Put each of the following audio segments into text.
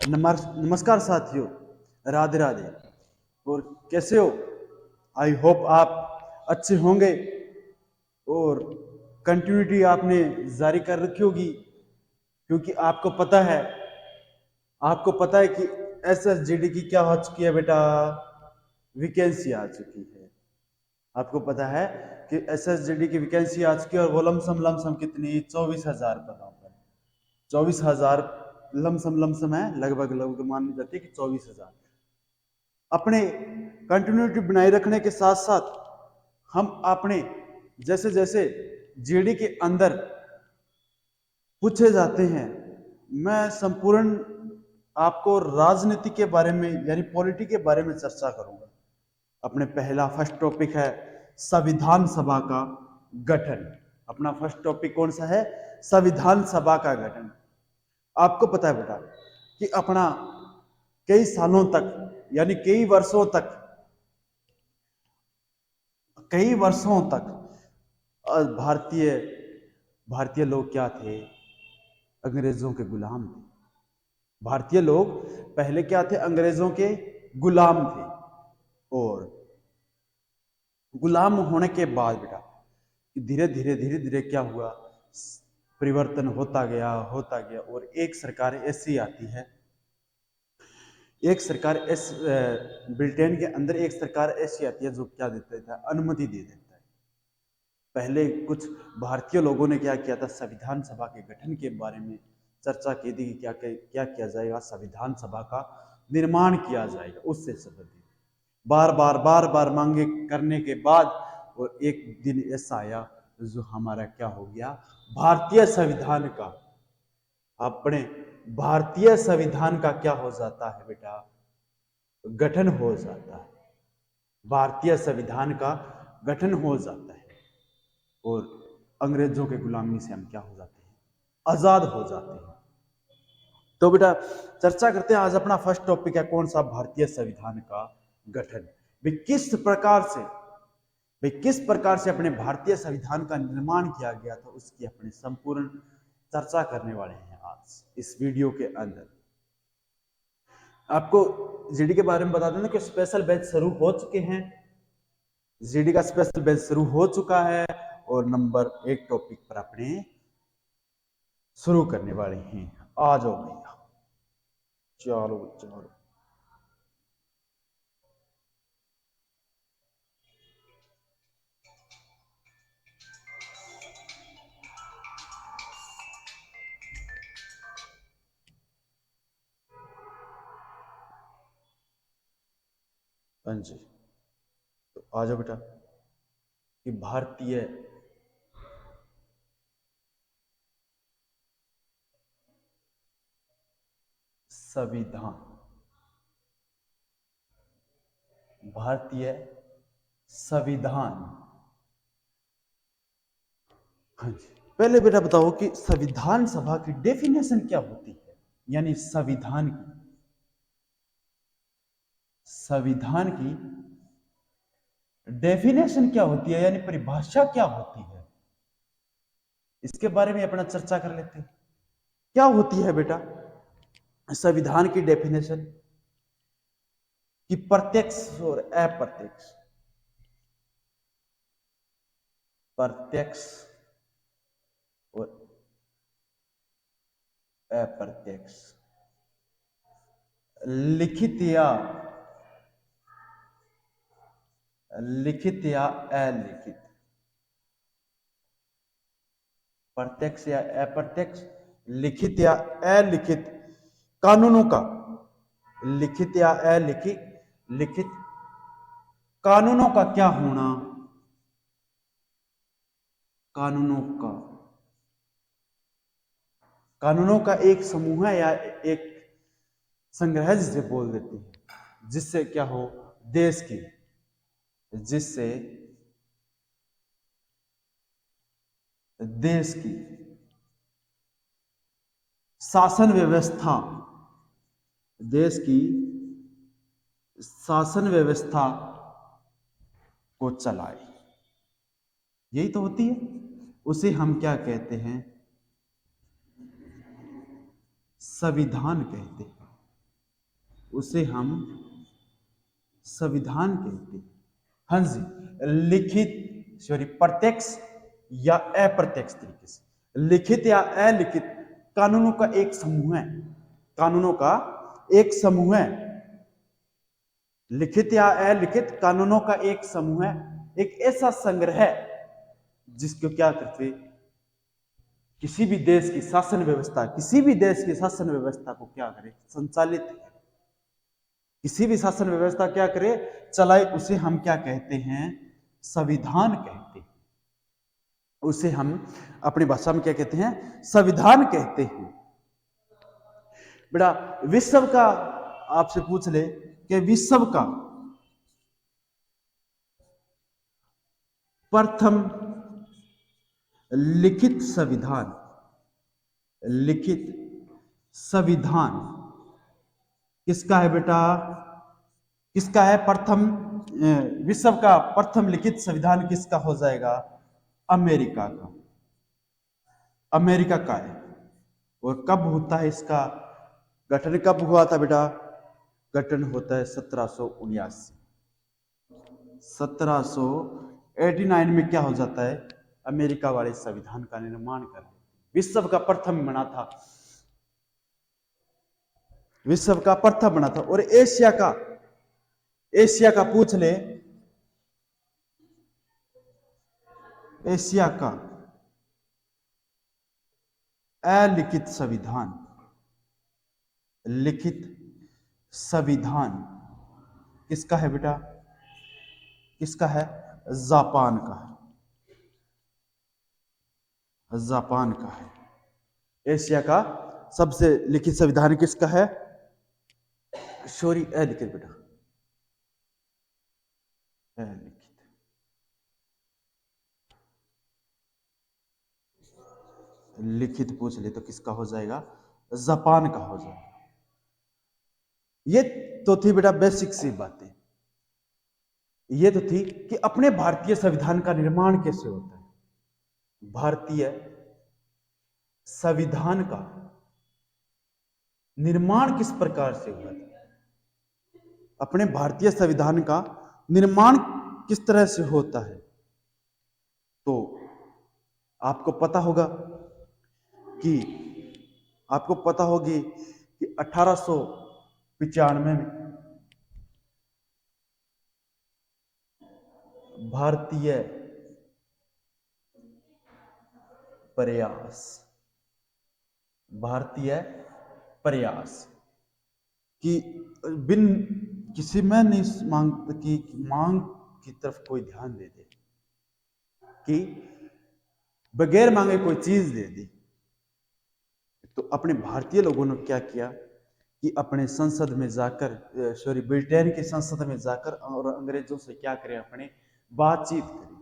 नमस्कार साथियों, राधे राधे। और कैसे हो? आई होप आप अच्छे होंगे और कंटिन्यूटी आपने जारी कर रखी होगी, क्योंकि आपको पता है कि एसएसजीडी की क्या हो चुकी है बेटा। वैकेंसी आ चुकी है। आपको पता है कि एसएसजीडी की वैकेंसी आ चुकी है और वो लमसम कितनी 24,000 पदों पर। 24,000 लमसम है, लगभग लगभग मानी जाती है कि 24,000। अपने कंटिन्यूटी बनाए रखने के साथ साथ हम अपने जैसे जैसे जीडी के अंदर पूछे जाते हैं, मैं संपूर्ण आपको राजनीति के बारे में यानी पॉलिटी के बारे में चर्चा करूंगा। अपने पहला फर्स्ट टॉपिक है संविधान सभा का गठन। अपना फर्स्ट टॉपिक कौन सा है? संविधान सभा का गठन। आपको पता है बेटा कि अपना कई सालों तक यानी कई वर्षों तक भारतीय भारतीय लोग क्या थे? अंग्रेजों के गुलाम थे। भारतीय लोग पहले क्या थे? अंग्रेजों के गुलाम थे। और गुलाम होने के बाद बेटा धीरे धीरे क्या हुआ? परिवर्तन होता गया और एक सरकार ऐसी आती है, ब्रिटेन के अंदर एक सरकार ऐसी आती है जो क्या देता है? अनुमति दे देता है। पहले कुछ भारतीय लोगों ने क्या किया था? संविधान सभा के गठन के बारे में चर्चा की थी कि क्या किया जाएगा? संविधान सभा का निर्माण किया जाएगा। उससे संबंधित बार बार मांगे करने के बाद और एक दिन ऐसा आया जो हमारा क्या हो गया? भारतीय संविधान का अपने भारतीय संविधान का क्या हो जाता है बेटा? गठन हो जाता है। भारतीय संविधान का गठन हो जाता है और अंग्रेजों के गुलामी से हम क्या हो जाते हैं? आजाद हो जाते हैं। तो बेटा चर्चा करते हैं। आज अपना फर्स्ट टॉपिक है कौन सा? भारतीय संविधान का गठन। भाई किस प्रकार से अपने भारतीय संविधान का निर्माण किया गया था, उसकी अपने संपूर्ण चर्चा करने वाले हैं आज इस वीडियो के अंदर। आपको जीडी के बारे में बता देना कि स्पेशल बैच शुरू हो चुके हैं। जीडी का स्पेशल बैच शुरू हो चुका है और नंबर 1 टॉपिक पर अपने शुरू करने वाले हैं। आ जाओ भैया, चलो चलो। हाँ जी, तो आ जाओ बेटा कि भारतीय संविधान भारतीय संविधान। हाँ जी, पहले बेटा बताओ कि संविधान सभा की डेफिनेशन क्या होती है? यानी संविधान की डेफिनेशन क्या होती है, यानी परिभाषा क्या होती है? इसके बारे में अपना चर्चा कर लेते हैं। क्या होती है बेटा संविधान की डेफिनेशन? कि प्रत्यक्ष और अप्रत्यक्ष, प्रत्यक्ष और अप्रत्यक्ष, लिखित या अलिखित, प्रत्यक्ष या अप्रत्यक्ष, लिखित या अलिखित कानूनों का, लिखित या लिखित कानूनों का क्या होना? कानूनों का एक समूह है या एक संग्रह जिसे बोल देते हैं, जिससे क्या हो? जिससे देश की शासन व्यवस्था देश की शासन व्यवस्था को चलाए। यही तो होती है। उसे हम क्या कहते हैं? संविधान कहते हैं, उसे हम संविधान कहते हैं। हाँ जी, लिखित सॉरी प्रत्यक्ष या अप्रत्यक्ष तरीके से, लिखित या अलिखित कानूनों का एक समूह है, कानूनों का एक समूह है, लिखित या अलिखित कानूनों का एक समूह है, एक ऐसा संग्रह है जिसको क्या करते, किसी भी देश की शासन व्यवस्था, किसी भी देश की शासन व्यवस्था को क्या करे, संचालित करे, किसी भी शासन व्यवस्था क्या करे, चलाए, उसे हम क्या कहते हैं, संविधान कहते हैं। उसे हम अपनी भाषा में क्या कहते हैं, संविधान कहते हैं। बेटा विश्व का आपसे पूछ ले कि विश्व का प्रथम लिखित संविधान, लिखित संविधान किसका है बेटा, किसका है प्रथम, विश्व का प्रथम लिखित संविधान किसका हो जाएगा, अमेरिका का, अमेरिका का है। और कब होता है इसका गठन, कब हुआ था बेटा, गठन होता है 1779, 1789 में क्या हो जाता है, अमेरिका वाले संविधान का निर्माण कर, विश्व का प्रथम बना था, विश्व का प्रथम बना था। और एशिया का, एशिया का पूछ ले, एशिया का अलिखित संविधान, लिखित संविधान किसका है बेटा, किसका है, जापान का है, जापान का है। एशिया का सबसे लिखित संविधान किसका है, सॉरी अलिखित बेटा, अलिखित, लिखित पूछ ले तो किसका हो जाएगा, जापान का हो जाएगा। ये तो थी बेटा बेसिक सी बातें, ये तो थी कि अपने भारतीय संविधान का निर्माण कैसे होता है, भारतीय संविधान का निर्माण किस प्रकार से हुआ था, अपने भारतीय संविधान का निर्माण किस तरह से होता है। तो आपको पता होगा कि, आपको पता होगी कि 1895 में भारतीय प्रयास, भारतीय प्रयास कि बिन किसी में नहीं मांग की मांग की तरफ कोई ध्यान दे दे, कि बगैर मांगे कोई चीज दे दी। तो अपने भारतीय लोगों ने क्या किया कि अपने संसद में जाकर, सॉरी ब्रिटेन की संसद में जाकर और अंग्रेजों से क्या करें, अपने बातचीत करें,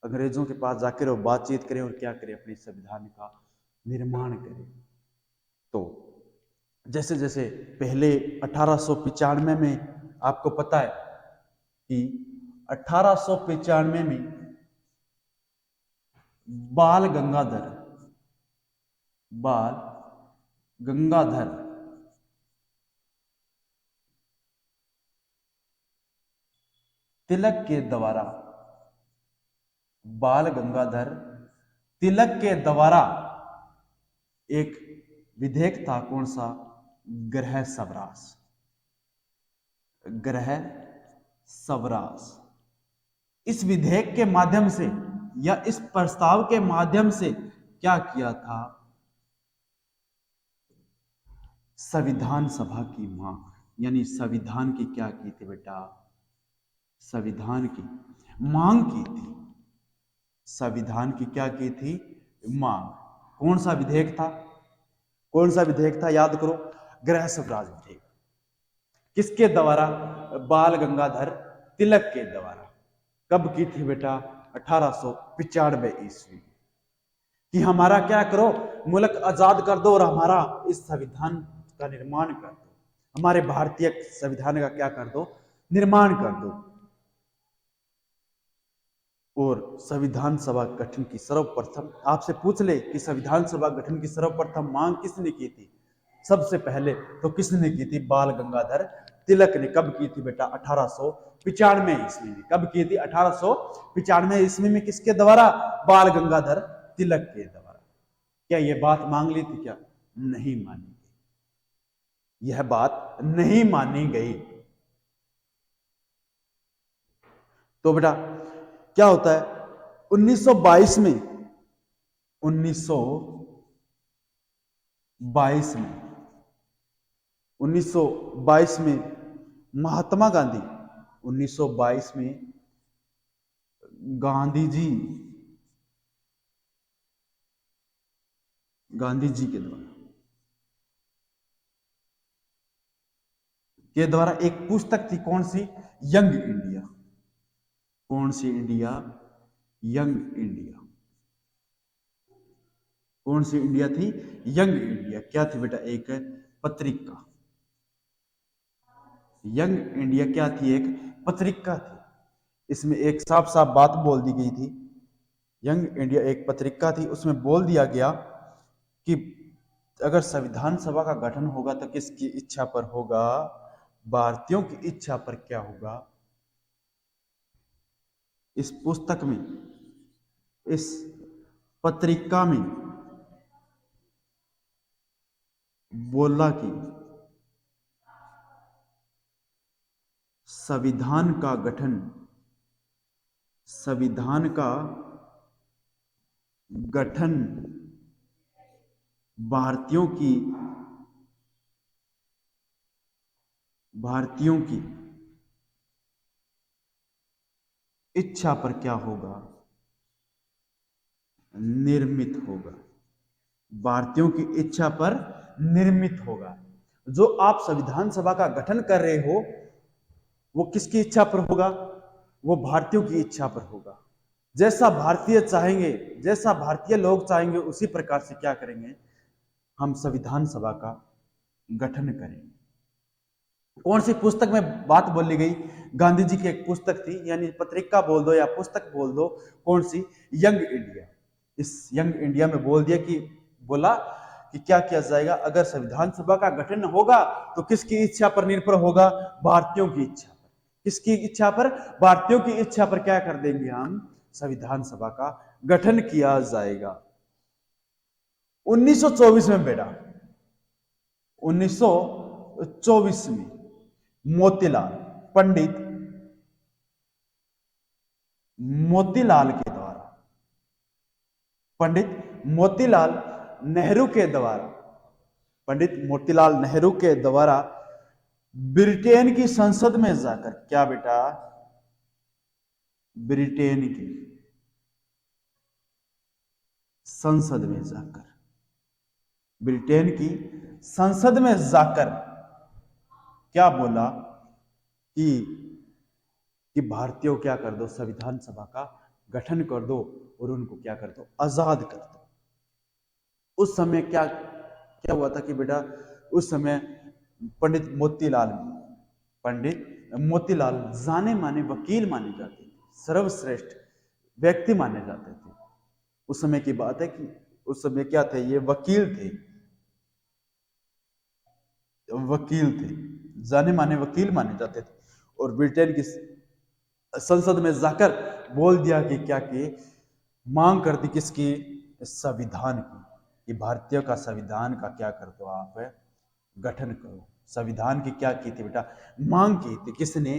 अंग्रेजों के पास जाकर वो बातचीत करें और क्या करें, अपने संविधान का निर्माण करें। तो जैसे जैसे पहले 1895 में आपको पता है कि 1895 में बाल गंगाधर, बाल गंगाधर तिलक के द्वारा, बाल गंगाधर तिलक के द्वारा एक विधेयक था, कौन सा, गृह स्वराज, गृह स्वराज। इस विधेयक के माध्यम से या इस प्रस्ताव के माध्यम से क्या किया था, संविधान सभा की मांग, यानी संविधान की क्या की थी बेटा, संविधान की मांग की थी, संविधान की क्या की थी, मांग। कौन सा विधेयक था, कौन सा विधेयक था, याद करो, गृह स्वराज विधेयक। किसके द्वारा, बाल गंगाधर तिलक के द्वारा। कब की थी बेटा, 1895 ईस्वी, कि हमारा क्या करो, मुल्क आजाद कर दो और हमारा इस संविधान का निर्माण कर दो, हमारे भारतीय संविधान का क्या कर दो, निर्माण कर दो। और संविधान सभा गठन की सर्वप्रथम, आपसे पूछ ले कि संविधान सभा गठन की सर्वप्रथम मांग किसने की थी, सबसे पहले तो किसने की थी? बाल गंगाधर तिलक ने। कब की थी बेटा? 1895 ईस्वी में। कब की थी? 1895 ईस्वी में। किसके द्वारा? बाल गंगाधर तिलक के द्वारा। क्या ये बात मांग ली थी? क्या नहीं मानी गई? यह बात नहीं मानी गई। तो बेटा क्या होता है 1922 में, 1922 में, 1922 में महात्मा गांधी, 1922 में गांधी जी, गांधी जी के द्वारा एक पुस्तक थी। कौन सी? Young India. कौन सी इंडिया? Young India. कौन सी इंडिया थी? Young India. क्या थी बेटा? एक पत्रिका। यंग इंडिया क्या थी? एक पत्रिका थी। इसमें एक साफ साफ बात बोल दी गई थी। यंग इंडिया एक पत्रिका थी, उसमें बोल दिया गया कि अगर संविधान सभा का गठन होगा तो किसकी इच्छा पर होगा? भारतीयों की इच्छा पर। क्या होगा? इस पुस्तक में, इस पत्रिका में बोला कि संविधान का गठन, संविधान का गठन भारतीयों की, भारतीयों की इच्छा पर क्या होगा? निर्मित होगा। भारतीयों की इच्छा पर निर्मित होगा। जो आप संविधान सभा का गठन कर रहे हो वो किसकी इच्छा पर होगा? वो भारतीयों की इच्छा पर होगा। जैसा भारतीय चाहेंगे, जैसा भारतीय लोग चाहेंगे उसी प्रकार से क्या करेंगे? हम संविधान सभा का गठन करेंगे। कौन सी पुस्तक में बात बोली गई? गांधी जी की एक पुस्तक थी, यानी पत्रिका बोल दो या पुस्तक बोल दो। कौन सी? Young India. इस यंग इंडिया में बोल दिया कि, बोला कि क्या किया जाएगा अगर संविधान सभा का गठन होगा तो किसकी इच्छा पर निर्भर होगा? भारतीयों की इच्छा पर। किसकी इच्छा पर? भारतीयों की इच्छा पर क्या कर देंगे हम? संविधान सभा का गठन किया जाएगा। 1924 में बेटा, 1924 में मोतीलाल, पंडित मोतीलाल के द्वारा, पंडित मोतीलाल नेहरू के द्वारा, पंडित मोतीलाल नेहरू के द्वारा ब्रिटेन की संसद में जाकर, क्या बेटा? ब्रिटेन की संसद में जाकर, ब्रिटेन की संसद में जाकर क्या बोला कि भारतीयों क्या कर दो? संविधान सभा का गठन कर दो और उनको क्या कर दो? आजाद कर दो। उस समय क्या क्या हुआ था कि बेटा, उस समय पंडित मोतीलाल, पंडित मोतीलाल जाने माने वकील माने जाते थे, सर्वश्रेष्ठ व्यक्ति माने जाते थे। उस समय की बात है कि उस समय क्या थे? ये वकील थे, वकील थे, जाने माने वकील माने जाते थे। और ब्रिटेन की संसद में जाकर बोल दिया कि क्या कि मांग कर दी किसकी? संविधान की, कि भारतीयों का संविधान का क्या कर दो आप? गठन करो। संविधान की क्या की थी बेटा? मांग की थी। किसने?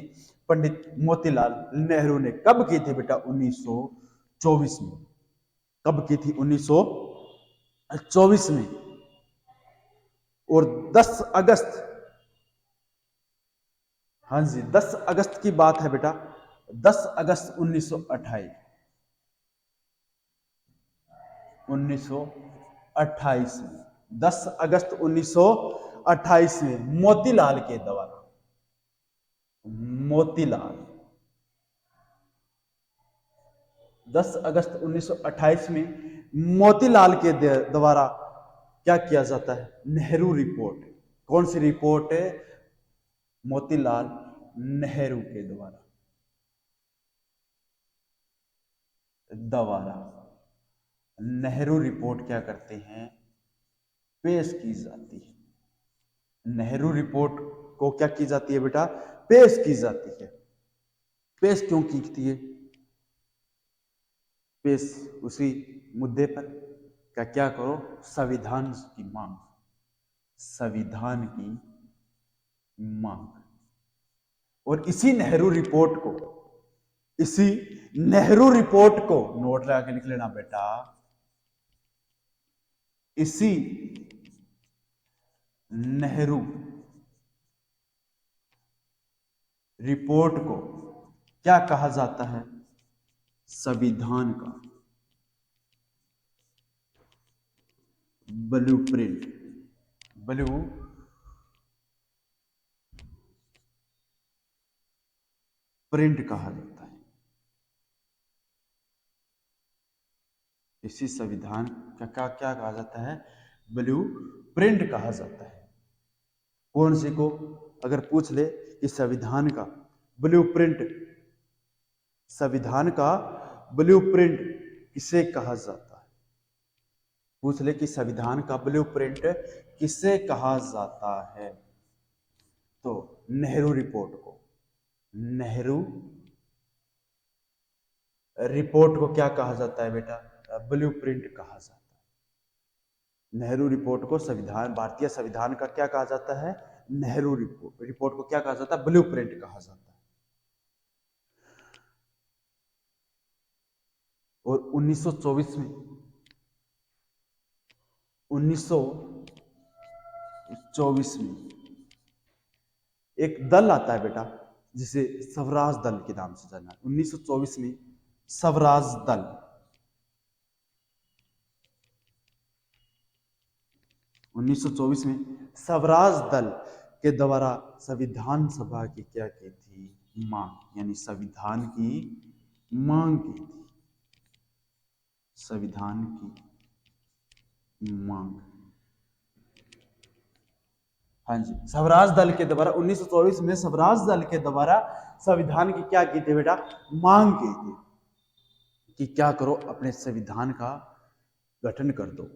पंडित मोतीलाल नेहरू ने। कब की थी बेटा? 1924 में। कब की थी? 1924 में। और 10 अगस्त, हाँ जी 10 अगस्त की बात है बेटा, 10 अगस्त 1928, 1928 में, 10 अगस्त 1928 में मोतीलाल के द्वारा, मोतीलाल, 10 अगस्त 1928 में मोतीलाल के द्वारा क्या किया जाता है? नेहरू रिपोर्ट। कौन सी रिपोर्ट है? मोतीलाल नेहरू के द्वारा नेहरू रिपोर्ट क्या करते हैं? पेश की जाती है। नेहरू रिपोर्ट को क्या की जाती है बेटा, पेश की जाती है। पेश क्यों की है, पेश उसी मुद्दे पर क्या करो, संविधान की मांग, संविधान की मांग। और इसी नेहरू रिपोर्ट को, इसी नेहरू रिपोर्ट को नोट लगा के लिख लेना बेटा, इसी नेहरू रिपोर्ट को क्या कहा जाता है, संविधान का ब्लूप्रिंट, ब्लू प्रिंट कहा जाता है। इसी संविधान का क्या कहा जाता है, ब्लू प्रिंट कहा जाता है। कौन सी को अगर पूछ ले कि संविधान का ब्लूप्रिंट, संविधान का ब्लूप्रिंट किसे कहा जाता है, पूछ ले कि संविधान का ब्लूप्रिंट किसे कहा जाता है, तो नेहरू रिपोर्ट को, नेहरू रिपोर्ट को क्या कहा जाता है बेटा, ब्लूप्रिंट कहा जाता है। नेहरू रिपोर्ट को संविधान, भारतीय संविधान का क्या कहा जाता है, नेहरू रिपोर्ट को क्या कहा जाता है, ब्लूप्रिंट कहा जाता है। और 1924 में, 1924 में एक दल आता है बेटा जिसे स्वराज दल के नाम से जाना है। 1924 में स्वराज दल, 1924 में स्वराज दल के द्वारा संविधान सभा की क्या की थी, मांग, यानी संविधान की मांग की थी, संविधान की मांग। हाँ जी, स्वराज दल के द्वारा 1924 में स्वराज दल के द्वारा संविधान की क्या की थी बेटा, मांग की थी कि क्या करो, अपने संविधान का गठन कर दो।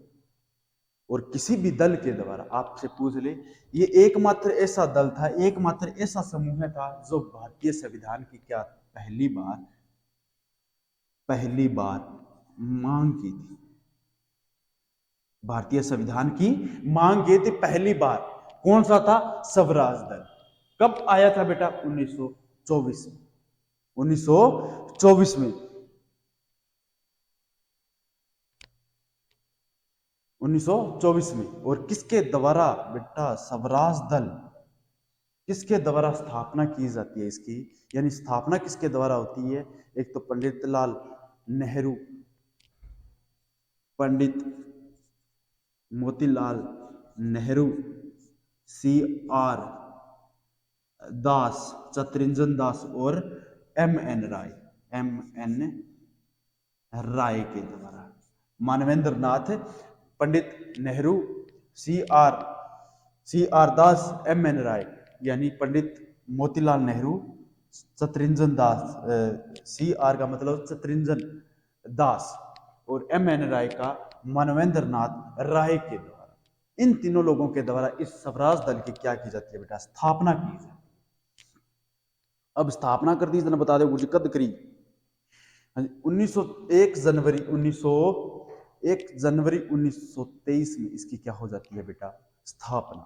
और किसी भी दल के द्वारा आपसे पूछ ले, ये एकमात्र ऐसा दल था, एकमात्र ऐसा समूह था जो भारतीय संविधान की क्या पहली बार मांग की थी, भारतीय संविधान की मांग की थी पहली बार। कौन सा था, स्वराज दल। कब आया था बेटा, 1924 में, 1924 में, 1924 में। और किसके द्वारा बेटा, स्वराज दल किसके द्वारा स्थापना की जाती है इसकी, यानी स्थापना किसके द्वारा होती है, एक तो पंडित लाल नेहरू, पंडित मोतीलाल नेहरू, सी आर दास, चतरिंजन दास और एम एन राय के द्वारा। मानवेंद्र नाथ, पंडित नेहरू, सी आर दास, एम एन राय, यानी पंडित मोतीलाल नेहरू, चतरिंजन दास, सी आर का मतलब चतरिंजन दास और एम एन राय का मानवेंद्र नाथ राय के द्वारा, इन तीनों लोगों के द्वारा इस स्वराज दल की क्या की जाती है बेटा, स्थापना की जाती है। अब स्थापना कर दी, इतना बता दो मुझे कद करी, 1 जनवरी 1923 में इसकी क्या हो जाती है बेटा, स्थापना।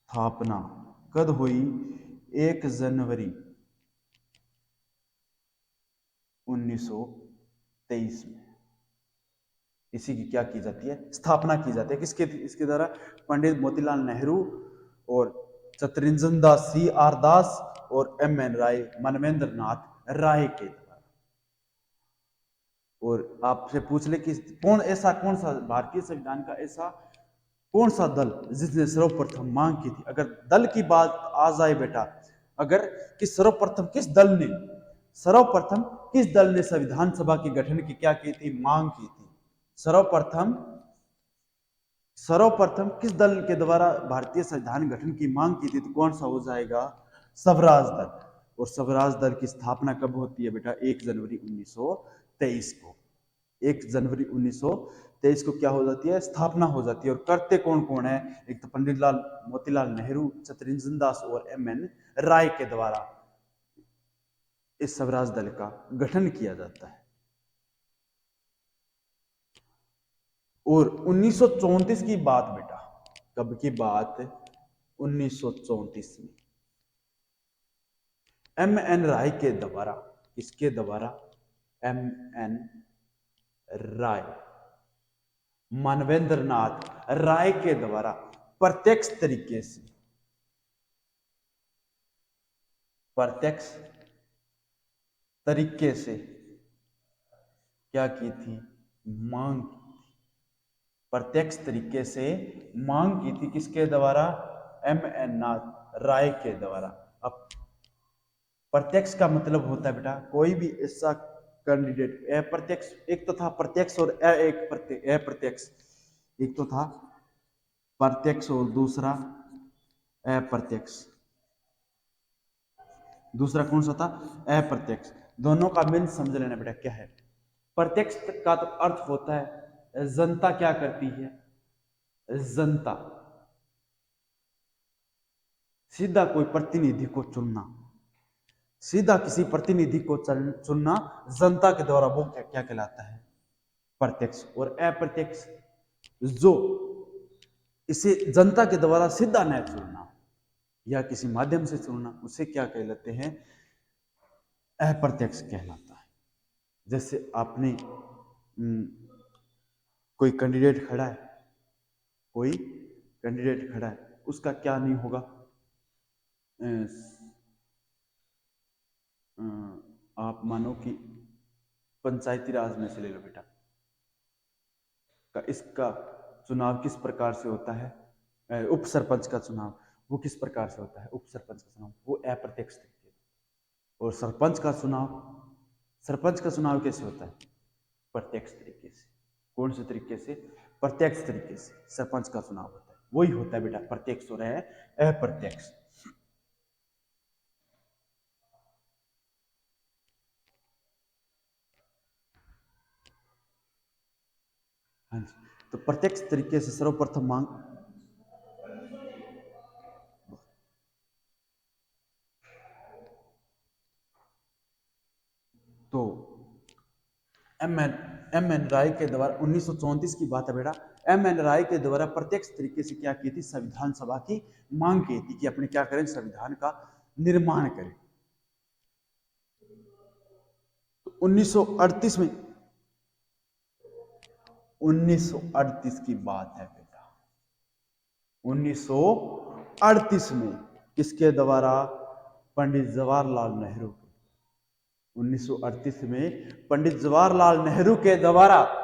स्थापना कद हुई, 1 जनवरी 1923 में इसी की क्या की जाती है, स्थापना की जाती है। किसके, इसके द्वारा, पंडित मोतीलाल नेहरू और चतरिंजन दास, सी आर दास और एम एन राय, मानवेंद्र नाथ राय के द्वारा। और आपसे पूछ ले कि कौन सा भारतीय संविधान का ऐसा कौन सा दल जिसने सर्वप्रथम मांग की थी। अगर दल की बात आ जाए बेटा, अगर कि सर्वप्रथम किस दल ने संविधान सभा के गठन की क्या की थी, मांग की थी। सर्वप्रथम किस दल के द्वारा भारतीय संविधान गठन की मांग की थी, तो कौन सा हो जाएगा, स्वराज दल। और स्वराज दल की स्थापना कब होती है बेटा, 1 जनवरी 1923 को, 1 जनवरी 23 को क्या हो जाती है, स्थापना हो जाती है। और करते कौन कौन है, एक तो पंडित लाल मोतीलाल नेहरू, चतुरंजन दास और एम.एन. राय के द्वारा इस स्वराज दल का गठन किया जाता है। और 1934 की बात बेटा, कब की बात, 1934 में एम.एन. राय के द्वारा, किसके द्वारा, एम.एन. राय, मानवेंद्र नाथ राय के द्वारा प्रत्यक्ष तरीके से, प्रत्यक्ष तरीके से क्या की थी, मांग की थी, प्रत्यक्ष तरीके से मांग की थी, किसके द्वारा, एम.एन. नाथ राय के द्वारा। अब प्रत्यक्ष का मतलब होता है बेटा कोई भी ऐसा कैंडिडेट, अप्रत्यक्ष, एक तो था प्रत्यक्ष और अप्रत्यक्ष, एक तो था प्रत्यक्ष और दूसरा अप्रत्यक्ष, दूसरा कौन सा था, अप्रत्यक्ष। दोनों का मीन समझ लेना बेटा क्या है। प्रत्यक्ष का तो अर्थ होता है जनता क्या करती है, जनता सीधा कोई प्रतिनिधि को चुनना, सीधा किसी प्रतिनिधि को चुनना जनता के द्वारा, वो क्या क्या कहलाता है, प्रत्यक्ष। और अप्रत्यक्ष जो इसे जनता के द्वारा सीधा न चुनना या किसी माध्यम से चुनना, उसे क्या कहलाते हैं, अप्रत्यक्ष कहलाता है। जैसे आपने कोई कैंडिडेट खड़ा है, कोई कैंडिडेट खड़ा है, उसका क्या नहीं होगा, आप मानो कि पंचायती राज में से ले लो बेटा, इसका चुनाव किस प्रकार से होता है, उप सरपंच का चुनाव वो किस प्रकार से होता है, उप सरपंच का चुनाव वो अप्रत्यक्ष तरीके, और सरपंच का चुनाव, सरपंच का चुनाव कैसे होता है, प्रत्यक्ष तरीके से। कौन से तरीके से, प्रत्यक्ष तरीके से सरपंच का चुनाव होता है, वही होता है बेटा प्रत्यक्ष और अप्रत्यक्ष। हाँ जी, तो प्रत्यक्ष तरीके से सर्वप्रथम मांग, तो एम एन राय के द्वारा 1934 की बात है बेटा, एम.एन. राय के द्वारा प्रत्यक्ष तरीके से क्या की थी, संविधान सभा की मांग की थी कि अपने क्या करें, संविधान का निर्माण करें। तो 1938 में, 1938 की बात है बेटा, 1938 में किसके द्वारा, पंडित जवाहरलाल नेहरू, 1938 में पंडित जवाहरलाल नेहरू के द्वारा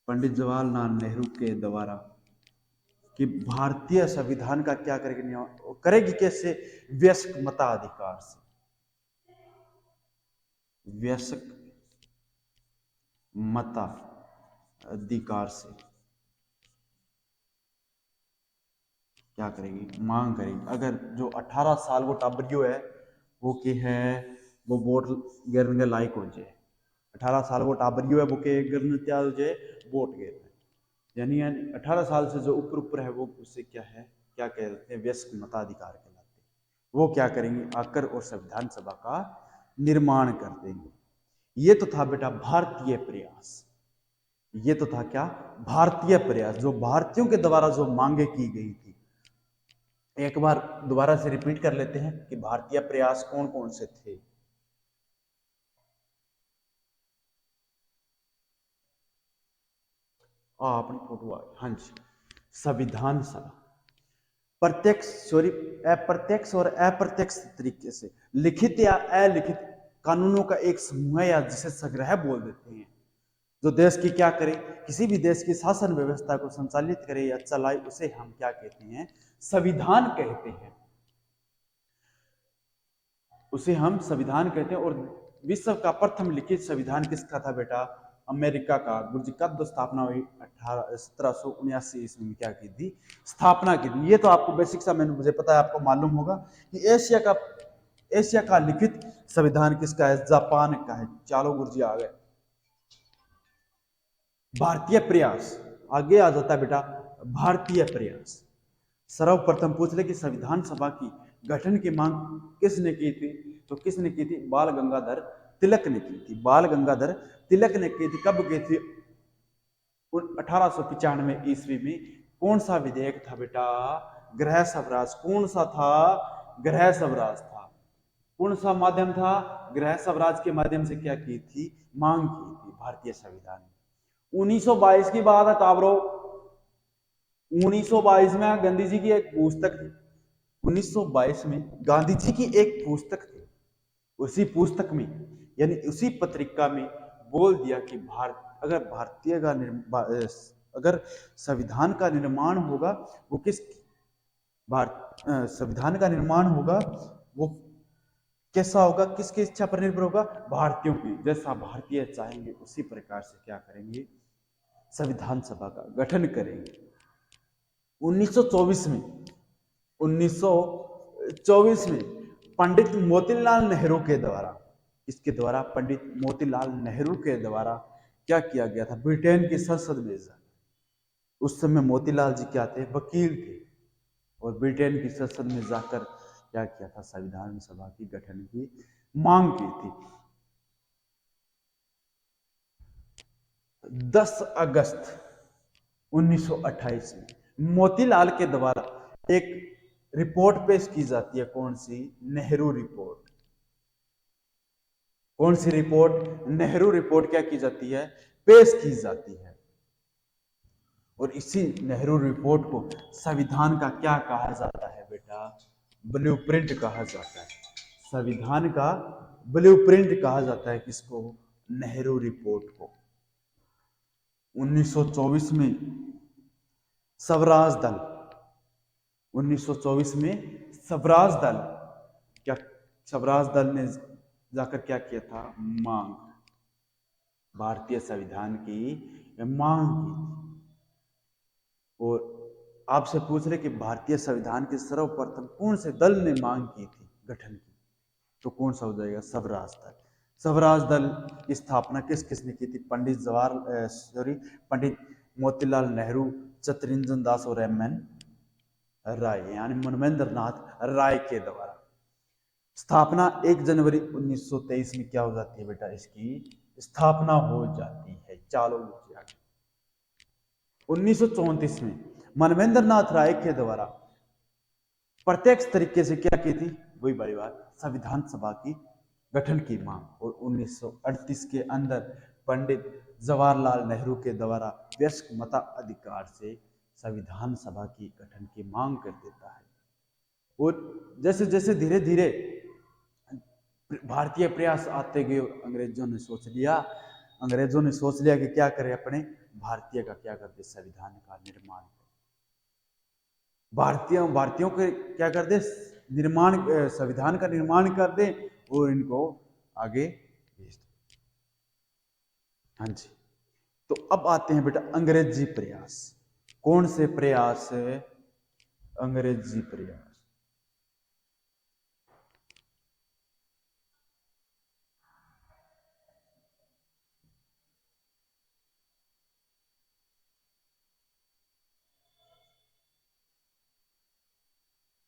पंडित जवाहरलाल नेहरू के द्वारा कि भारतीय संविधान का क्या करेगी, करेगी कैसे, वयस्क मताधिकार से, वयस्क मताधिकार से क्या करेगी, मांग करेगी। अगर जो 18 साल वो टाबरियो है वो के है, वो वोट गिरने लायक हो जाए, 18 साल वो टाबरियो है वो के गिरने तैयार हो जाए, वोट गिर, यानी 18 साल से जो ऊपर ऊपर है वो उससे क्या है, क्या कहते हैं, वयस्क मताधिकार कहलाते हैं। वो क्या करेंगे आकर और संविधान सभा का निर्माण कर देंगे। ये तो था बेटा भारतीय प्रयास, ये तो था क्या, भारतीय प्रयास, जो भारतीयों के द्वारा जो मांगे की गई थी। एक बार दोबारा से रिपीट कर लेते हैं कि भारतीय प्रयास कौन कौन से थे। अपनी फोटो आ, हाँ जी, संविधान सभा प्रत्यक्ष, सॉरी, अप्रत्यक्ष और अप्रत्यक्ष तरीके से लिखित या अलिखित कानूनों का एक समूह है, या जिसे संग्रह बोल देते हैं, जो देश की क्या करे, किसी भी देश की शासन व्यवस्था को संचालित करे या चलाए, उसे हम क्या कहते हैं, संविधान कहते हैं, उसे हम संविधान कहते हैं। और विश्व का प्रथम लिखित संविधान किसका था बेटा, अमेरिका का गुरुजी कब स्थापना हुई? 1779 ईस्वी में क्या की थी? स्थापना की थी। ये तो आपको बेसिक सा मैंने मुझे पता है, आपको मालूम होगा कि एशिया का लिखित संविधान किसका है? जापान का है। चलो गुरुजी आ गए। भारतीय प्रयास आगे आ जाता है बेटा। भारतीय प्रयास सर्वप्रथम पूछ ले कि संविधान सभा की गठन की मांग किसने की थी? तो किसने की थी? बाल गंगाधर तिलक ने की थी। बाल गंगाधर तिलक ने की थी। कब की थी? 1895 ईस्वी में। कौन सा विधेयक था बेटा? गृह स्वराज। कौन सा था? गृह स्वराज था। कौन सा माध्यम था? गृह स्वराज के माध्यम से क्या की थी? मांग की थी भारतीय संविधान में। 1922 की बात है काबरो। 1922 में गांधी जी की एक पुस्तक थी। 1922 में गांधी जी की एक पुस्तक थी। उसी पुस्तक में यानी उसी पत्रिका में बोल दिया कि अगर संविधान का निर्माण होगा वो किस भारत संविधान का निर्माण होगा वो कैसा होगा? किसकी इच्छा पर निर्भर होगा? भारतीयों की। जैसा भारतीय चाहेंगे उसी प्रकार से क्या करेंगे? संविधान सभा का गठन करेंगे। 1924 में 1924 में पंडित मोतीलाल नेहरू के द्वारा, इसके द्वारा पंडित मोतीलाल नेहरू के द्वारा क्या किया गया था? ब्रिटेन की संसद में जाकर, उस समय मोतीलाल जी क्या थे? वकील थे। और ब्रिटेन की संसद में जाकर क्या किया था? संविधान सभा की गठन की मांग की थी। 10 अगस्त 1928 में मोतीलाल के द्वारा एक रिपोर्ट पेश की जाती है। कौन सी? नेहरू रिपोर्ट। कौन सी रिपोर्ट? नेहरू रिपोर्ट क्या की जाती है? पेश की जाती है। और इसी नेहरू रिपोर्ट को संविधान का क्या कहा जाता है बेटा? ब्लूप्रिंट कहा जाता है। संविधान का ब्लूप्रिंट कहा जाता है किसको? नेहरू रिपोर्ट को। 1924 में स्वराज दल 1924 में स्वराज दल क्या स्वराज दल ने जाकर क्या किया था? मांग, भारतीय संविधान की मांग की थी। और आपसे पूछ रहे कि भारतीय संविधान के सर्वप्रथम कौन से दल ने मांग की थी गठन की? तो कौन सा हो जाएगा? स्वराज दल। स्वराज दल की स्थापना किस किसने की थी? पंडित मोतीलाल नेहरू, चित्तरंजन दास और एम.एन. राय यानी मनवेंद्र नाथ राय के द्वारा। स्थापना 1 जनवरी 1923 में क्या हो जाती है बेटा? इसकी स्थापना हो जाती है। चालो 1934 में मनवेंद्र नाथ राय के द्वारा प्रत्यक्ष तरीके से क्या की थी? वही बड़ी बात, संविधान सभा की गठन की मांग। और 1938 के अंदर पंडित जवाहरलाल नेहरू के द्वारा वयस्क मताधिकार से संविधान सभा की गठन की मांग कर देता है। और जैसे जैसे धीरे धीरे भारतीय प्रयास आते गए, अंग्रेजों ने सोच लिया कि क्या करें, अपने भारतीय का क्या करते? संविधान का निर्माण। भारतीयों के क्या कर दे? संविधान का निर्माण कर दे और इनको आगे भेज दो। हाँ जी। तो अब आते हैं बेटा अंग्रेजी प्रयास। कौन से प्रयास है? अंग्रेजी प्रयास।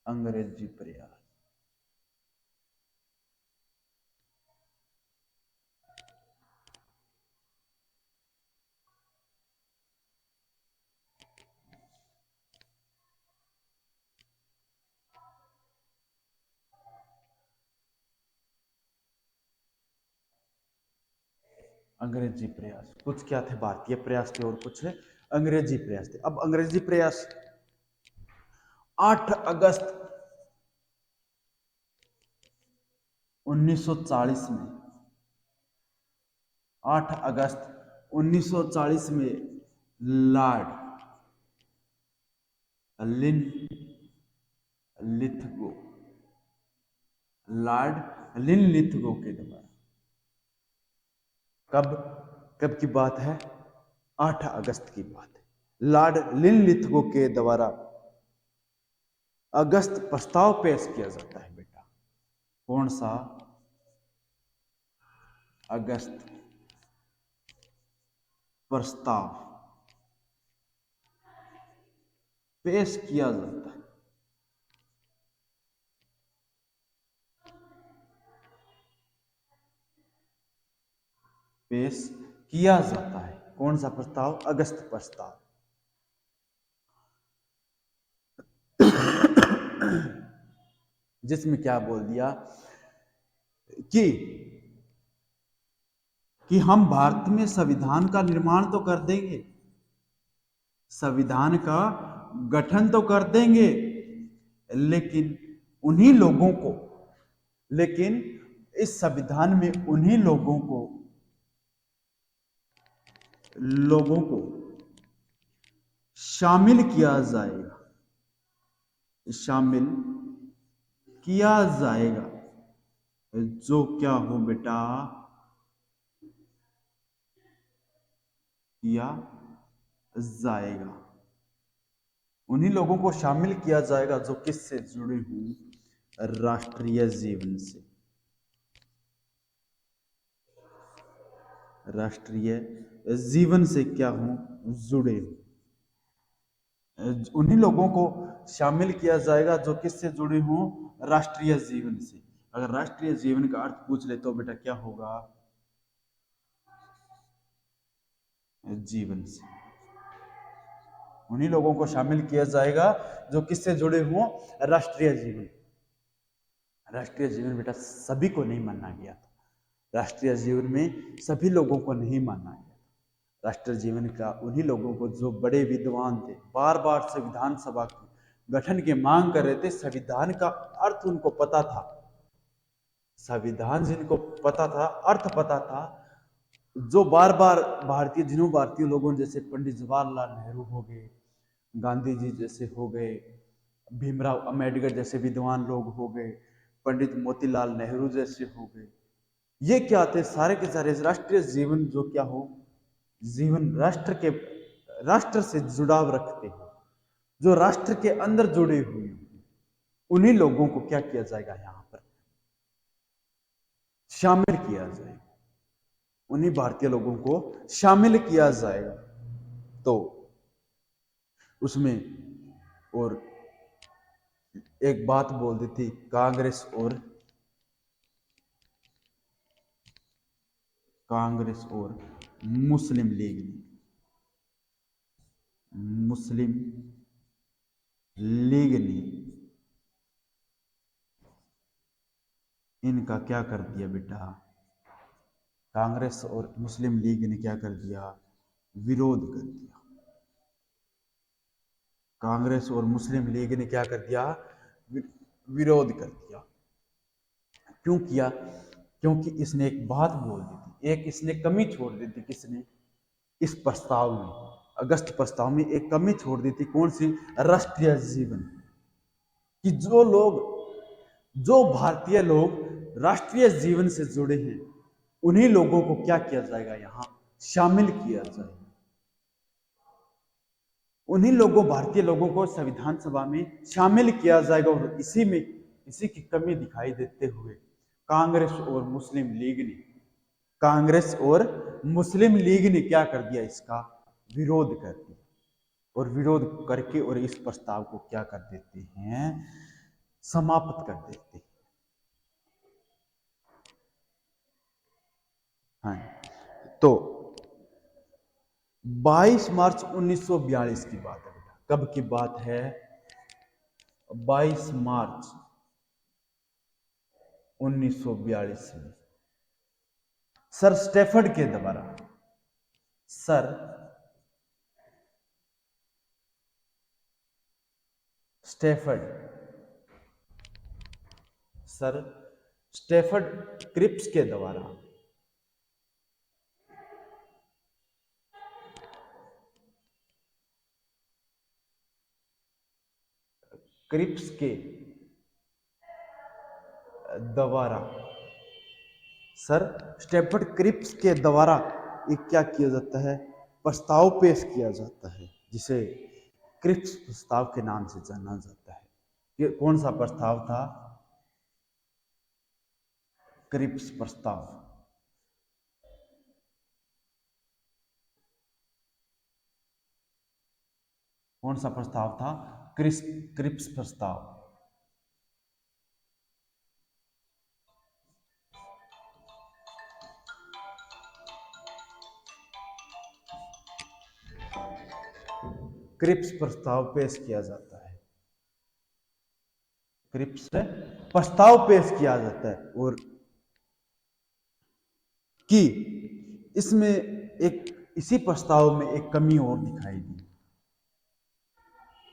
अंग्रेजी प्रयास अंग्रेजी प्रयास कुछ क्या थे? भारतीय प्रयास थे और कुछ अंग्रेजी प्रयास थे। अब अंग्रेजी प्रयास 8 अगस्त 1940 में 8 अगस्त 1940 में लॉर्ड लिन लिथगो लॉर्ड लिन लिथगो के द्वारा, कब? कब की बात है? 8 अगस्त की बात है। लॉर्ड लिनलिथगो के द्वारा अगस्त प्रस्ताव पेश किया जाता है बेटा। कौन सा? अगस्त प्रस्ताव पेश किया जाता है। पेश किया जाता है। कौन सा प्रस्ताव? अगस्त प्रस्ताव। जिसमें क्या बोल दिया कि हम भारत में संविधान का निर्माण तो कर देंगे, संविधान का गठन तो कर देंगे, लेकिन उन्हीं लोगों को, लेकिन इस संविधान में उन्हीं लोगों को शामिल किया जाएगा, शामिल किया जाएगा जो क्या हो बेटा? किया जाएगा। उन्हीं लोगों को शामिल किया जाएगा जो किससे जुड़े हों? राष्ट्रीय जीवन से। राष्ट्रीय जीवन से क्या हों? जुड़े हों। उन्हीं लोगों को शामिल किया जाएगा जो किससे जुड़े हों? राष्ट्रीय जीवन से। अगर राष्ट्रीय जीवन का अर्थ पूछ ले तो बेटा क्या होगा? जीवन से। उन्हीं लोगों को शामिल किया जाएगा जो किससे जुड़े हों? राष्ट्रीय जीवन। राष्ट्रीय जीवन बेटा सभी को नहीं माना गया था। राष्ट्रीय जीवन में सभी लोगों को नहीं माना गया। राष्ट्रीय जीवन का उन्हीं लोगों को जो बड़े विद्वान थे, बार बार संविधान सभा के गठन की मांग कर रहे थे, संविधान का अर्थ उनको पता था, संविधान जिनको पता था, अर्थ पता था, जो बार बार भारतीय लोगों जैसे पंडित जवाहरलाल नेहरू हो गए, गांधी जी जैसे हो गए, भीमराव अंबेडकर जैसे विद्वान लोग हो गए, पंडित मोतीलाल नेहरू जैसे हो गए, ये क्या थे? सारे के सारे राष्ट्रीय जीवन जो क्या हो? जीवन राष्ट्र से जुड़ाव रखते हो, जो राष्ट्र के अंदर जुड़े हुए, उन्हीं लोगों को क्या किया जाएगा? यहां पर शामिल किया जाएगा। उन्हीं भारतीय लोगों को शामिल किया जाएगा। तो उसमें और एक बात बोल दी थी, कांग्रेस और मुस्लिम लीग ने, मुस्लिम लीग ने इनका क्या कर दिया बेटा? कांग्रेस और मुस्लिम लीग ने क्या कर दिया? विरोध कर दिया। कांग्रेस और मुस्लिम लीग ने क्या कर दिया? विरोध कर दिया। क्यों किया? क्योंकि इसने एक बात बोल दी थी, एक इसने कमी छोड़ दी थी। किसने? इस प्रस्ताव में, अगस्त प्रस्ताव में एक कमी छोड़ दी थी। कौन सी? राष्ट्रीय जीवन। कि जो भारतीय लोग राष्ट्रीय जीवन से जुड़े हैं, उन्हीं लोगों को क्या किया जाएगा? यहां शामिल किया जाएगा। उन्हीं भारतीय लोगों को संविधान सभा में शामिल किया जाएगा। और इसी की कमी दिखाई देते हुए कांग्रेस और मुस्लिम लीग ने क्या कर दिया? इसका विरोध कर दिया। और विरोध करके और इस प्रस्ताव को क्या कर देते हैं? समाप्त कर देते हैं। हाँ, तो 22 मार्च 1942 की बात है बेटा। कब की बात है? 22 मार्च 1942 में सर स्टैफर्ड के द्वारा, सर स्टैफर्ड क्रिप्स के द्वारा क्रिप्स के द्वारा सर स्टैफर्ड क्रिप्स के द्वारा एक क्या किया जाता है, प्रस्ताव पेश किया जाता है, जिसे क्रिप्स प्रस्ताव के नाम से जाना जाता है। ये कौन सा प्रस्ताव था? क्रिप्स प्रस्ताव। कौन सा प्रस्ताव था? क्रिप्स प्रस्ताव। क्रिप्स प्रस्ताव पेश किया जाता है, क्रिप्स प्रस्ताव पेश किया जाता है। और कि इसमें एक, इसी प्रस्ताव में एक कमी और दिखाई दी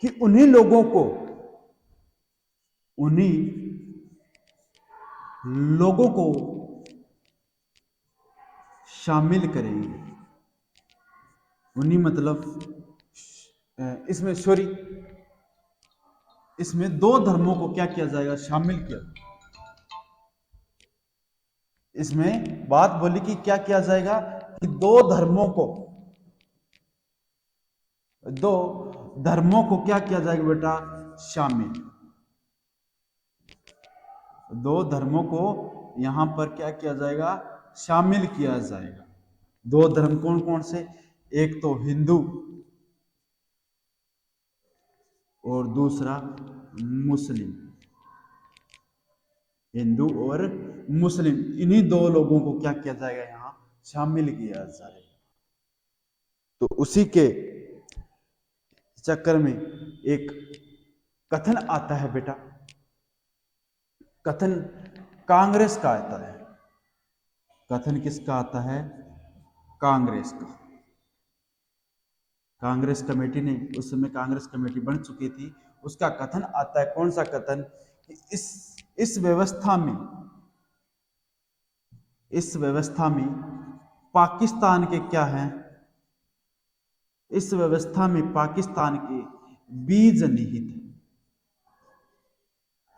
कि उन्हीं लोगों को शामिल करेंगे। उन्हीं मतलब इसमें सॉरी, इसमें दो धर्मों को क्या किया जाएगा? शामिल किया। इसमें बात बोली कि क्या किया जाएगा कि दो धर्मों को क्या किया जाएगा बेटा? शामिल। दो धर्मों को यहां पर क्या किया जाएगा? शामिल किया जाएगा। दो धर्म कौन कौन से? एक तो हिंदू और दूसरा मुस्लिम। हिंदू और मुस्लिम, इन्हीं दो लोगों को क्या किया जाएगा? यहां शामिल किया जाएगा। तो उसी के चक्कर में एक कथन आता है बेटा, कथन कांग्रेस का आता है। कथन किसका आता है? कांग्रेस का। कांग्रेस कमेटी ने, उस समय कांग्रेस कमेटी बन चुकी थी, उसका कथन आता है। कौन सा कथन? कि इस व्यवस्था में पाकिस्तान के क्या हैं? इस व्यवस्था में पाकिस्तान के बीज निहित है।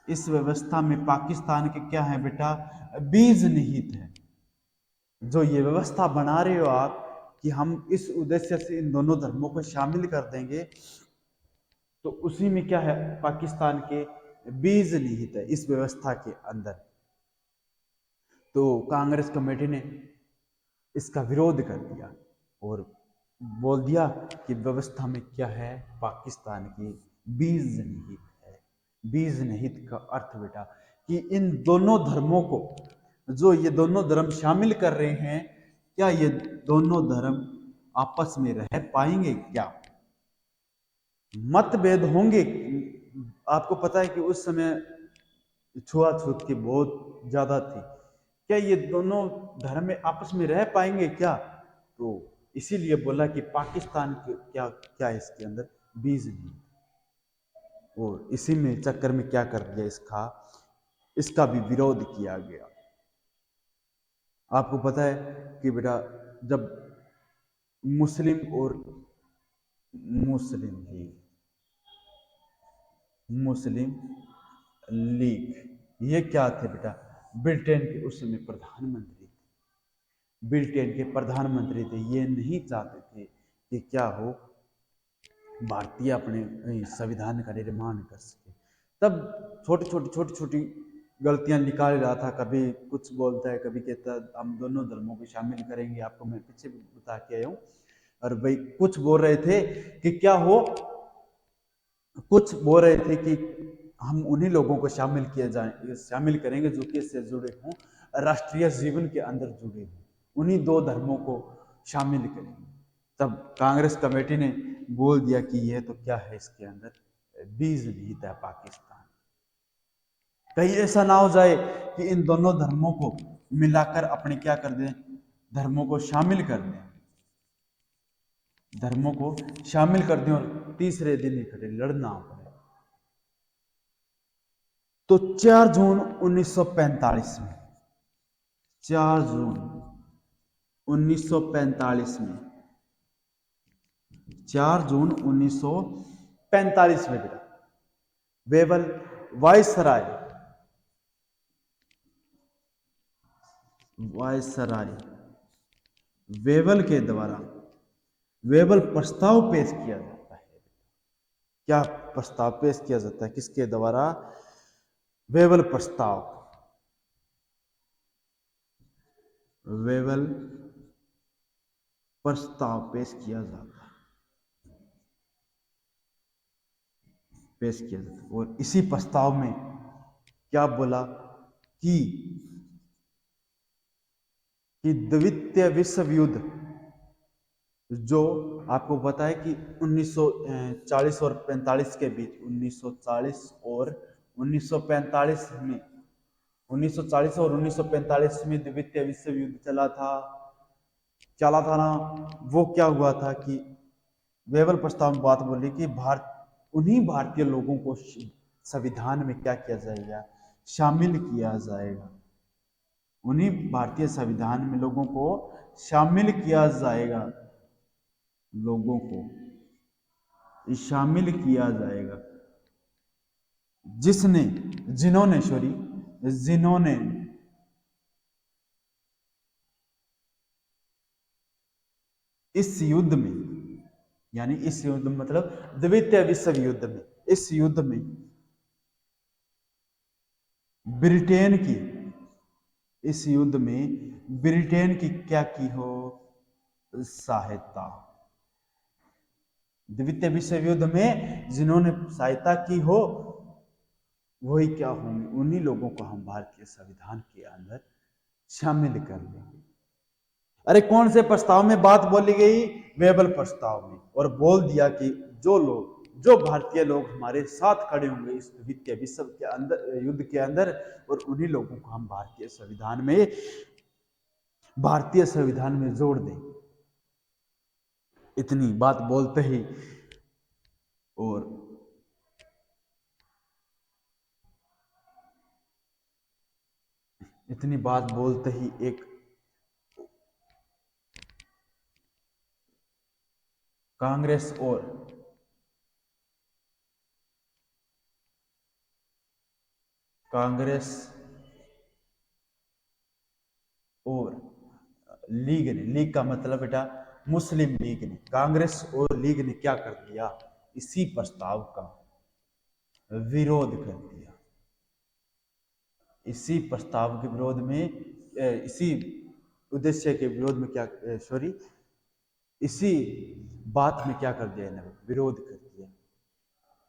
इस व्यवस्था में पाकिस्तान के क्या है बेटा? बीज निहित है। जो ये व्यवस्था बना रहे हो आप कि हम इस उद्देश्य से इन दोनों धर्मों को शामिल कर देंगे, तो उसी में क्या है? पाकिस्तान के बीज निहित है इस व्यवस्था के अंदर। तो कांग्रेस कमेटी ने इसका विरोध कर दिया और बोल दिया कि व्यवस्था में क्या है? पाकिस्तान की बीज निहित है। बीज निहित का अर्थ बेटा कि इन दोनों धर्मों को, जो ये दोनों धर्म शामिल कर रहे हैं, क्या ये दोनों धर्म आपस में रह पाएंगे? क्या मतभेद होंगे? आपको पता है कि उस समय छुआछूत की बहुत ज्यादा थी। क्या ये दोनों धर्म में आपस में रह पाएंगे क्या? तो इसीलिए बोला कि पाकिस्तान के क्या क्या है इसके अंदर? बीज नहीं। और इसी में चक्कर में क्या कर दिया? इसका भी विरोध किया गया। आपको पता है कि बेटा जब मुस्लिम और मुस्लिम लीग मुस्लिम लीग ये क्या थे बेटा? ब्रिटेन के उस समय प्रधानमंत्री थे। ब्रिटेन के प्रधानमंत्री थे। ये नहीं चाहते थे कि क्या हो, भारतीय अपने संविधान का निर्माण कर सके। तब छोटी छोटी गलतियां निकाल रहा था। कभी कुछ बोलता है, कभी कहता है हम दोनों धर्मों को शामिल करेंगे। आपको मैं पीछे भी बता के आया हूँ। और भाई कुछ बोल रहे थे कि क्या हो, कुछ बोल रहे थे कि हम उन्हीं लोगों को शामिल करेंगे जो कि इससे जुड़े हों, राष्ट्रीय जीवन के अंदर जुड़े हों, उन्हीं दो धर्मों को शामिल करेंगे। तब कांग्रेस कमेटी ने बोल दिया कि यह तो क्या है, इसके अंदर बीज निहित है पाकिस्तान। कहीं ऐसा ना हो जाए कि इन दोनों धर्मों को मिलाकर अपने क्या कर दें? धर्मों को शामिल कर दें। धर्मों को शामिल कर दें और तीसरे दिन इकट्ठे लड़ना पड़े। तो 4 जून 1945 में 4 जून 1945 में 4 जून 1945 में बेटा वेवल वायसराय वेबल के द्वारा वेबल प्रस्ताव पेश किया जाता है। क्या प्रस्ताव पेश किया जाता है? किसके द्वारा? वेबल प्रस्ताव। वेबल प्रस्ताव पेश किया जाता है। और इसी प्रस्ताव में क्या बोला कि द्वितीय विश्व युद्ध, जो आपको पता है कि 1940 और 45 के बीच, 1940 और 1945 में, 1940 और 1945 में द्वितीय विश्व युद्ध चला था ना। वो क्या हुआ था कि वेबल प्रस्ताव में बात बोली कि उन्हीं भारतीय लोगों को संविधान में क्या किया जाएगा? शामिल किया जाएगा। उन्हीं भारतीय संविधान में लोगों को शामिल किया जाएगा। लोगों को शामिल किया जाएगा जिन्होंने इस युद्ध में, यानी इस युद्ध में मतलब द्वितीय विश्व युद्ध में, इस युद्ध में ब्रिटेन की, इस युद्ध में ब्रिटेन की क्या की हो? सहायता। द्वितीय विश्व युद्ध में जिन्होंने सहायता की हो, वही क्या होंगे? उन्हीं लोगों को हम भारतीय संविधान के अंदर शामिल कर लेंगे। अरे कौन से प्रस्ताव में बात बोली गई? वेबल प्रस्ताव में। और बोल दिया कि जो भारतीय लोग हमारे साथ खड़े होंगे इस द्वितीय विश्व के अंदर, युद्ध के अंदर, और उन्हीं लोगों को हम भारतीय संविधान में जोड़ देंगे। इतनी बात बोलते ही और इतनी बात बोलते ही एक कांग्रेस और लीग का मतलब बेटा मुस्लिम लीग ने, कांग्रेस और लीग ने क्या कर दिया? इसी प्रस्ताव का विरोध कर दिया। इसी प्रस्ताव के विरोध में, इसी उद्देश्य के विरोध में क्या, सॉरी, इसी बात में क्या कर दिया इन्होंने? विरोध कर दिया।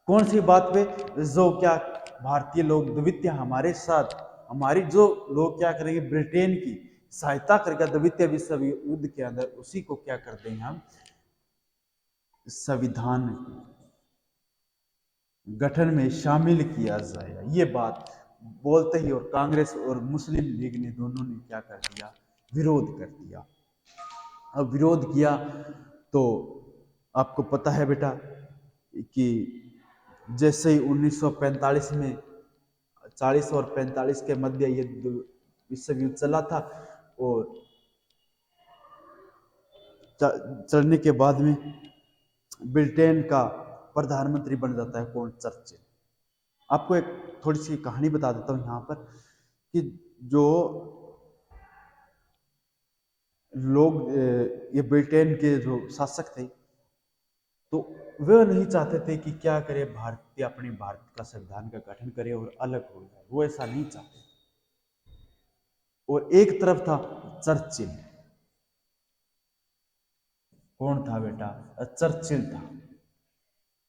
कौन सी बात पे? जो क्या भारतीय लोग द्वितीय हमारे साथ, हमारी जो लोग क्या करेंगे? ब्रिटेन की सहायता करके द्वितीय विश्व युद्ध के अंदर, उसी को क्या कर देंगे हम? संविधान गठन में शामिल किया जाएगा। ये बात बोलते ही और कांग्रेस और मुस्लिम लीग ने दोनों ने क्या कर दिया? विरोध कर दिया। अब विरोध किया तो आपको पता है बेटा कि जैसे ही 1945 में, 40 और 45 के मध्य ये विश्व युद्ध चला था, और चलने के बाद में ब्रिटेन का प्रधानमंत्री बन जाता है कौन? चर्चिल। आपको एक थोड़ी सी कहानी बता देता हूँ यहाँ पर कि जो लोग, ये ब्रिटेन के जो शासक थे, तो वे नहीं चाहते थे कि क्या करे, अपने भारत का संविधान का गठन करे और अलग हो जाए। वो ऐसा नहीं चाहते। और एक तरफ था चर्चिल। कौन था बेटा? चर्चिल था।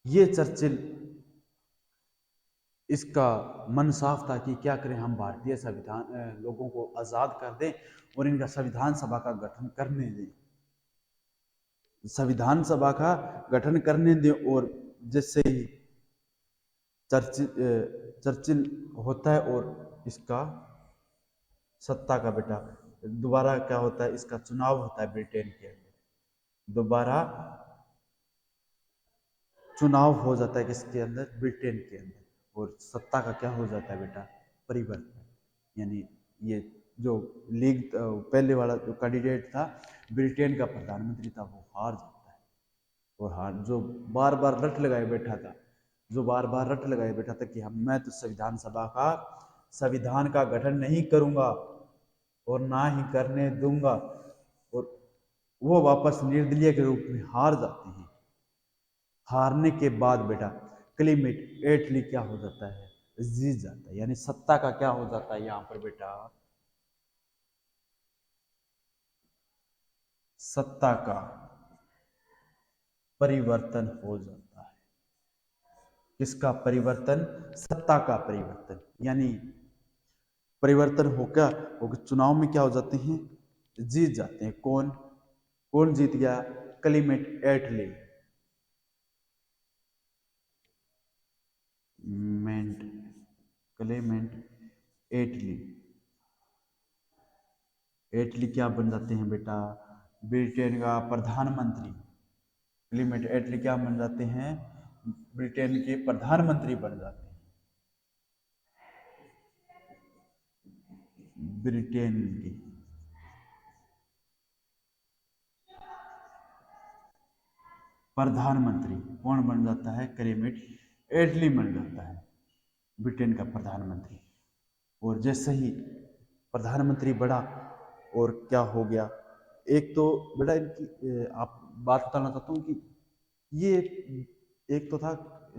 ये चर्चिल, इसका मन साफ था कि क्या करें, हम भारतीय संविधान, लोगों को आजाद कर दें और इनका संविधान सभा का गठन करने दें। संविधान सभा का गठन करने दें। और जैसे ही चर्चिल होता है और इसका सत्ता का बेटा दोबारा क्या होता है? इसका चुनाव होता है ब्रिटेन के अंदर। दोबारा चुनाव हो जाता है किसके अंदर? ब्रिटेन के अंदर। और सत्ता का क्या हो जाता है बेटा? परिवर्तन। यानी ये जो लीग, पहले वाला जो कैंडिडेट था, ब्रिटेन का प्रधानमंत्री था, वो हार जाता है। और जो बार बार रट लगाए बैठा था, कि मैं तो संविधान का गठन नहीं करूंगा और ना ही करने दूंगा। और वो वापस निर्दलीय के रूप में हार जाते हैं। हारने के बाद बेटा क्लीमेट एटली क्या हो जाता है, जीत जाता है। यानी सत्ता का क्या हो जाता है यहाँ पर बेटा, सत्ता का परिवर्तन हो जाता है। किसका परिवर्तन, सत्ता का परिवर्तन। यानी परिवर्तन होकर चुनाव में क्या हो जाते हैं, जीत जाते हैं। कौन कौन जीत गया, क्लीमेट एटली, मेंट क्लेमेंट एटली। एटली क्या बन जाते हैं बेटा, ब्रिटेन का प्रधानमंत्री। क्लीमेट एटली क्या बन जाते हैं, ब्रिटेन के प्रधानमंत्री बन जाते हैं। ब्रिटेन के प्रधानमंत्री कौन बन जाता है, क्लेमेट एटली बन जाता है ब्रिटेन का प्रधानमंत्री। और जैसे ही प्रधानमंत्री बढ़ा, और क्या हो गया, एक तो बेटा इनकी आप बात बताना चाहता हूँ कि ये एक तो था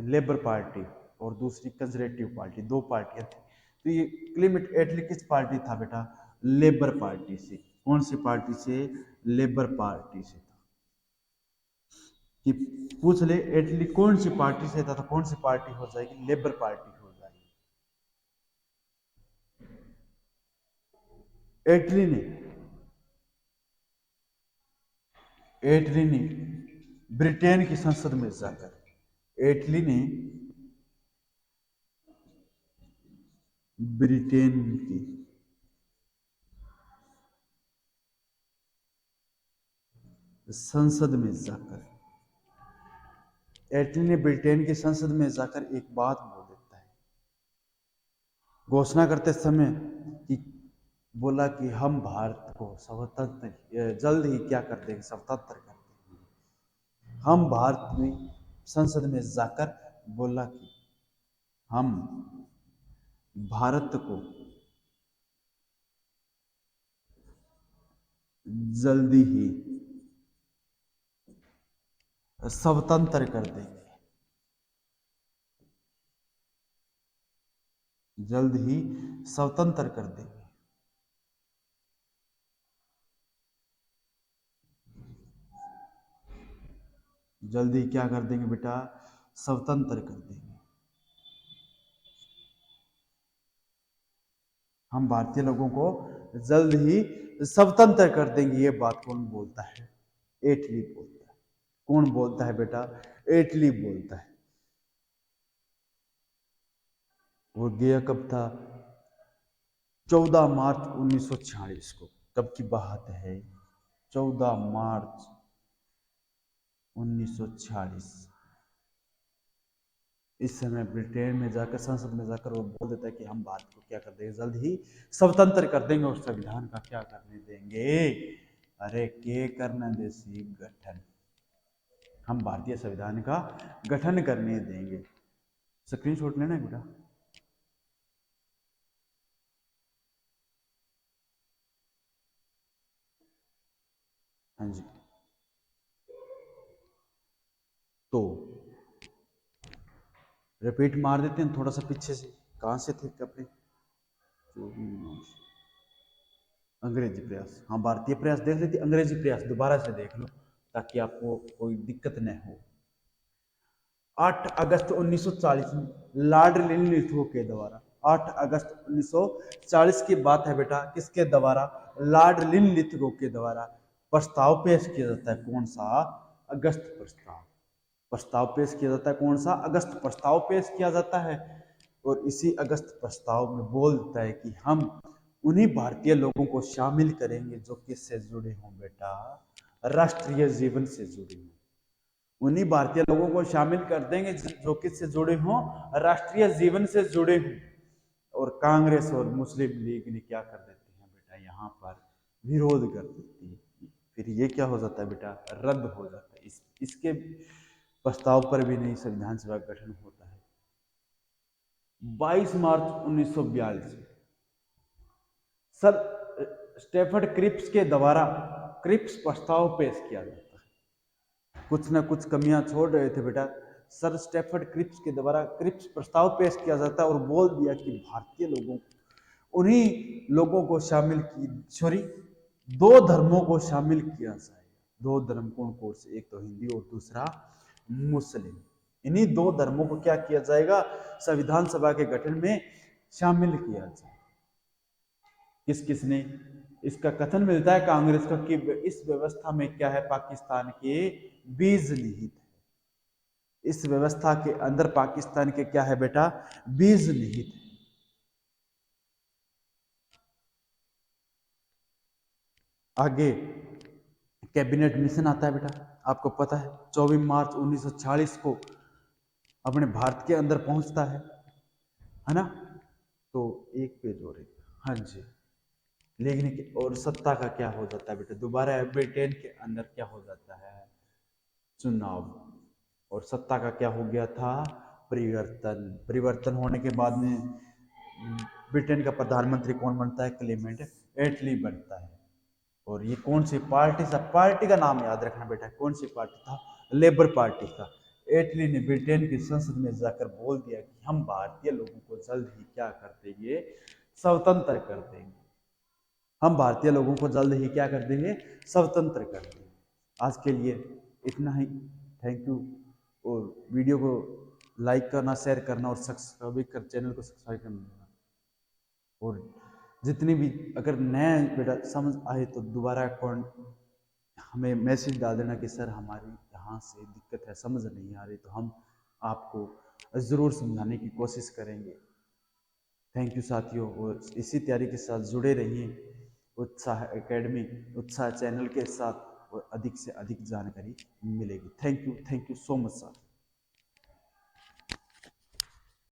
लेबर पार्टी और दूसरी कंजर्वेटिव पार्टी, दो पार्टियां थी। तो ये क्लीमेट एटली किस पार्टी था बेटा, लेबर पार्टी से। कौन सी पार्टी से, लेबर पार्टी से था। कि पूछ ले एटली कौन सी पार्टी से था, तो कौन सी पार्टी हो जाएगी, लेबर पार्टी हो जाएगी। एटली ने एटली ने ब्रिटेन की संसद में जाकर, एटली ने ब्रिटेन की संसद में जाकर, एटली ने ब्रिटेन की संसद में जाकर एक बात बोल देता है, घोषणा करते समय कि बोला कि हम भारत को स्वतंत्र जल्द ही क्या कर देंगे, स्वतंत्र कर देंगे। हम भारत में संसद में जाकर बोला कि हम भारत को जल्दी ही स्वतंत्र कर देंगे, जल्द ही स्वतंत्र कर देंगे। जल्द ही क्या कर देंगे बेटा, स्वतंत्र कर देंगे। हम भारतीय लोगों को जल्द ही स्वतंत्र कर देंगे। ये बात कौन बोलता है, एटली बोलता है। कौन बोलता है बेटा, एटली बोलता है। वो गया कब था, 14 मार्च 1946 को। कब की बात है, 14 मार्च 1946। इस समय ब्रिटेन में जाकर, संसद में जाकर वो बोल देता है कि हम भारत को क्या कर देंगे, जल्द ही स्वतंत्र कर देंगे और संविधान का क्या करने देंगे, अरे के करना देसी गठन, हम भारतीय संविधान का गठन करने देंगे। स्क्रीनशॉट लेना है बेटा। हाँ जी। तो रिपीट मार देते हैं थोड़ा सा पीछे से, कहाँ से थे कपड़े, अंग्रेजी प्रयास, हाँ भारतीय प्रयास देख लेती, अंग्रेजी प्रयास दोबारा से देख लो ताकि आपको कोई दिक्कत न हो। 8 अगस्त 1940 में लॉर्ड लिनलिथगो के द्वारा, 8 अगस्त 1940 की बात है बेटा, किसके द्वारा, लॉर्ड लिनलिथगो के द्वारा प्रस्ताव पेश किया जाता है। कौन सा, अगस्त प्रस्ताव। प्रस्ताव पेश किया जाता है, कौन सा, अगस्त प्रस्ताव पेश किया जाता है। और इसी अगस्त प्रस्ताव में बोलता है कि हम उन्हीं भारतीय लोगों को शामिल करेंगे जो किससे जुड़े हों बेटा, राष्ट्रीय जीवन से जुड़े हों। उन्हीं भारतीय लोगों को शामिल कर देंगे जो किससे जुड़े हों, राष्ट्रीय जीवन से जुड़े हों। और कांग्रेस और मुस्लिम लीग ने क्या कर देते हैं बेटा, यहाँ पर विरोध कर देती है। फिर ये क्या हो जाता है बेटा, रद्द हो जाता है। इसके प्रस्ताव पर भी नई संविधान सभा का गठन होता है। 22 मार्च 1942 सर स्टेफर्ड क्रिप्स के द्वारा क्रिप्स प्रस्ताव पेश किया जाता है। कुछ ना कुछ कमियां छोड़ रहे थे बेटा। सर स्टेफर्ड क्रिप्स के द्वारा क्रिप्स प्रस्ताव पेश किया जाता है और बोल दिया कि भारतीय लोगों को, उन्हीं लोगों को शामिल की, सॉरी, दो धर्मों को शामिल किया जाएगा। दो धर्म कौन कौन से? एक तो हिंदी और दूसरा मुस्लिम। इन्हीं दो धर्मों को क्या किया जाएगा? संविधान सभा के गठन में शामिल किया जाए। किस किसने? इसका कथन मिलता है कांग्रेस का कि इस व्यवस्था में क्या है? पाकिस्तान के बीज निहित है। इस व्यवस्था के अंदर पाकिस्तान के क्या है बेटा? बीज निहित है। आगे कैबिनेट मिशन आता है बेटा, आपको पता है 24 मार्च 1946 को अपने भारत के अंदर पहुंचता है ना? तो एक पेज और एक, हाँ जी, लिखने की। और सत्ता का क्या हो जाता है बेटा? दोबारा ब्रिटेन के अंदर क्या हो जाता है? चुनाव। और सत्ता का क्या हो गया था? परिवर्तन। परिवर्तन होने के बाद में ब्रिटेन का प्रधानमंत्री कौन बनता है? क्लेमेंट एटली बनता है। और ये कौन सी पार्टी था? पार्टी का नाम याद रखना बेटा, कौन सी पार्टी था? लेबर पार्टी था। एटली ने ब्रिटेन की संसद में जाकर बोल दिया कि हम भारतीय लोगों को जल्द ही क्या कर देंगे? स्वतंत्र कर देंगे। हम भारतीय लोगों को जल्द ही क्या कर देंगे? स्वतंत्र कर देंगे। आज के लिए इतना ही। Thank you. और वीडियो को लाइक करना, शेयर करना और सब्सक्राइब कर चैनल को सब्सक्राइब करना। और जितनी भी अगर नया बेटा समझ आए तो दोबारा कौन हमें मैसेज डाल देना कि सर हमारी यहाँ से दिक्कत है, समझ नहीं आ रही, तो हम आपको ज़रूर समझाने की कोशिश करेंगे। थैंक यू साथियों। और इसी तैयारी के साथ जुड़े रहिए उत्साह एकेडमी, उत्साह चैनल के साथ, और अधिक से अधिक जानकारी मिलेगी। Thank you so much sir.